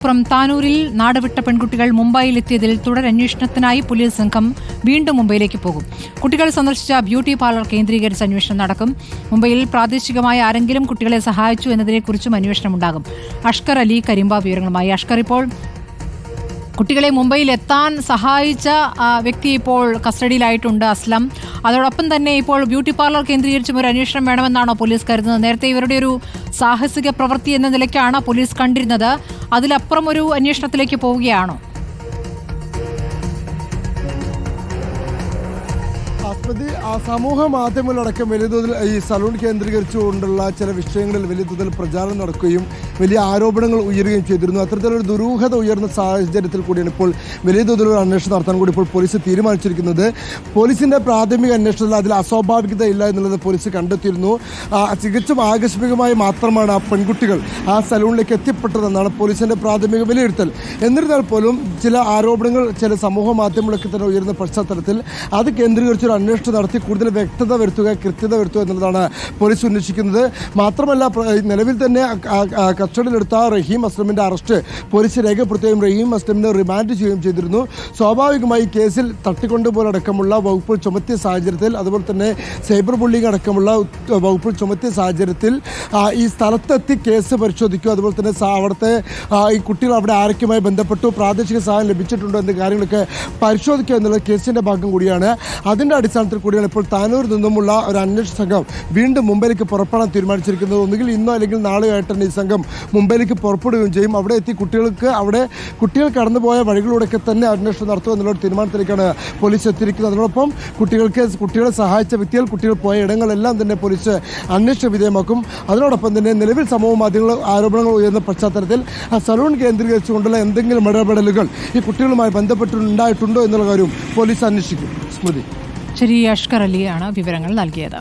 താനൂരിൽ നാടുവിട്ട പെൺകുട്ടികൾ മുംബൈയിലെത്തിയതിൽ തുടരന്വേഷണത്തിനായി പോലീസ് സംഘം വീണ്ടും മുംബൈയിലേക്ക് പോകും. കുട്ടികൾ സന്ദർശിച്ച ബ്യൂട്ടി പാർലർ കേന്ദ്രീകരിച്ച് അന്വേഷണം നടക്കും. മുംബൈയിൽ പ്രാദേശികമായി ആരെങ്കിലും കുട്ടികളെ സഹായിച്ചു എന്നതിനെക്കുറിച്ചും അന്വേഷണമുണ്ടാകും. അഷ്കർ അലി കരിമ്പ വിവരങ്ങളുമായി. അഷ്കർ, ഇപ്പോൾ കുട്ടികളെ മുംബൈയിൽ എത്താൻ സഹായിച്ച വ്യക്തി ഇപ്പോൾ കസ്റ്റഡിയിലായിട്ടുണ്ട്, അസ്ലം. അതോടൊപ്പം തന്നെ ഇപ്പോൾ ബ്യൂട്ടി പാർലർ കേന്ദ്രീകരിച്ചും ഒരു അന്വേഷണം വേണമെന്നാണോ പോലീസ് കരുതുന്നത്? നേരത്തെ ഇവരുടെ ഒരു സാഹസിക പ്രവൃത്തി എന്ന നിലയ്ക്കാണ് പോലീസ് കണ്ടിരുന്നത്. അതിലപ്പുറം ഒരു അന്വേഷണത്തിലേക്ക് പോവുകയാണോ? സമൂഹ മാധ്യമങ്ങളടക്കം വലിയ തോതിൽ ഈ സലൂൺ കേന്ദ്രീകരിച്ചുകൊണ്ടുള്ള ചില വിഷയങ്ങളിൽ വലിയ തോതിൽ പ്രചാരണം നടക്കുകയും വലിയ ആരോപണങ്ങൾ ഉയരുകയും ചെയ്തിരുന്നു. അത്തരത്തിലൊരു ദുരൂഹത ഉയർന്ന സാഹചര്യത്തിൽ കൂടിയാണ് ഇപ്പോൾ വലിയ തോതിലുള്ള അന്വേഷണം നടത്താൻ കൂടി ഇപ്പോൾ പോലീസ് തീരുമാനിച്ചിരിക്കുന്നത്. പോലീസിന്റെ പ്രാഥമിക അന്വേഷണത്തിൽ അതിൽ അസ്വാഭാവികത ഇല്ല എന്നുള്ളത് പോലീസ് കണ്ടെത്തിയിരുന്നു. തികച്ചും ആകസ്മികമായി മാത്രമാണ് ആ പെൺകുട്ടികൾ ആ സലൂണിലേക്ക് എത്തിപ്പെട്ടതെന്നാണ് പോലീസിന്റെ പ്രാഥമിക വിലയിരുത്തൽ. എന്നിരുന്നാൽ പോലും ചില ആരോപണങ്ങൾ ചില സമൂഹ മാധ്യമങ്ങളൊക്കെ തന്നെ ഉയരുന്ന പശ്ചാത്തലത്തിൽ അത് കേന്ദ്രീകരിച്ചൊരു അന്വേഷണം നടത്തി കൂടുതൽ വ്യക്തത വരുത്തുക, കൃത്യത വരുത്തുക എന്നുള്ളതാണ് പോലീസ് ഉന്നയിച്ചിരിക്കുന്നത്. മാത്രമല്ല, നിലവിൽ തന്നെ കസ്റ്റഡിയിലെടുത്ത റഹീം അസ്ലമിന്റെ അറസ്റ്റ് പോലീസ് രേഖപ്പെടുത്തുകയും റഹീം അസ്ലമിനെ റിമാൻഡ് ചെയ്യുകയും ചെയ്തിരുന്നു. സ്വാഭാവികമായി കേസിൽ തട്ടിക്കൊണ്ടുപോലടക്കമുള്ള വകുപ്പുകൾ ചുമത്തിയ സാഹചര്യത്തിൽ, അതുപോലെ തന്നെ സൈബർ ബുള്ളിംഗ് അടക്കമുള്ള വകുപ്പുകൾ ചുമത്തിയ സാഹചര്യത്തിൽ ഈ സ്ഥലത്തെത്തി കേസ് പരിശോധിക്കുക, അതുപോലെ തന്നെ അവിടുത്തെ ഈ കുട്ടികൾ അവിടെ ആരൊക്കെയുമായി ബന്ധപ്പെട്ടു, പ്രാദേശിക സഹായം ലഭിച്ചിട്ടുണ്ടോ എന്ന കാര്യങ്ങളൊക്കെ പരിശോധിക്കുക എന്നുള്ള കേസിന്റെ ഭാഗം കൂടിയാണ്. അതിന്റെ അടിസ്ഥാനത്തിൽ കൂടിയാണ് ഇപ്പോൾ താനൂരിൽ നിന്നുമുള്ള ഒരു അന്വേഷണ സംഘം വീണ്ടും മുംബൈയിലേക്ക് പുറപ്പെടാൻ തീരുമാനിച്ചിരിക്കുന്നത്. ഒന്നുകിൽ ഇന്നോ അല്ലെങ്കിൽ നാളെയായിട്ട് തന്നെ ഈ സംഘം മുംബൈയിലേക്ക് പുറപ്പെടുകയും ചെയ്യും. അവിടെ എത്തി കുട്ടികൾ കടന്നുപോയ വഴികളിലൂടെയൊക്കെ തന്നെ അന്വേഷണം നടത്തുക എന്നുള്ള തീരുമാനത്തിലേക്കാണ് പോലീസ് എത്തിയിരിക്കുന്നത്. അതോടൊപ്പം കുട്ടികളെ സഹായിച്ച വ്യക്തികൾ, കുട്ടികൾ പോയ ഇടങ്ങളെല്ലാം തന്നെ പോലീസ് അന്വേഷണ വിധേയമാക്കും. അതിനോടൊപ്പം തന്നെ നിലവിൽ സമൂഹ മാധ്യമങ്ങൾ ആരോപണങ്ങൾ ഉയർന്ന പശ്ചാത്തലത്തിൽ ആ സലൂൺ കേന്ദ്രീകരിച്ചുകൊണ്ടുള്ള എന്തെങ്കിലും ഇടപെടലുകൾ ഈ കുട്ടികളുമായി ബന്ധപ്പെട്ടുണ്ടായിട്ടുണ്ടോ എന്നുള്ള കാര്യം പോലീസ് അന്വേഷിക്കും. സ്മൃതി. ശരി, അഷ്കർ അലിയാണ് വിവരങ്ങൾ നൽകിയത്.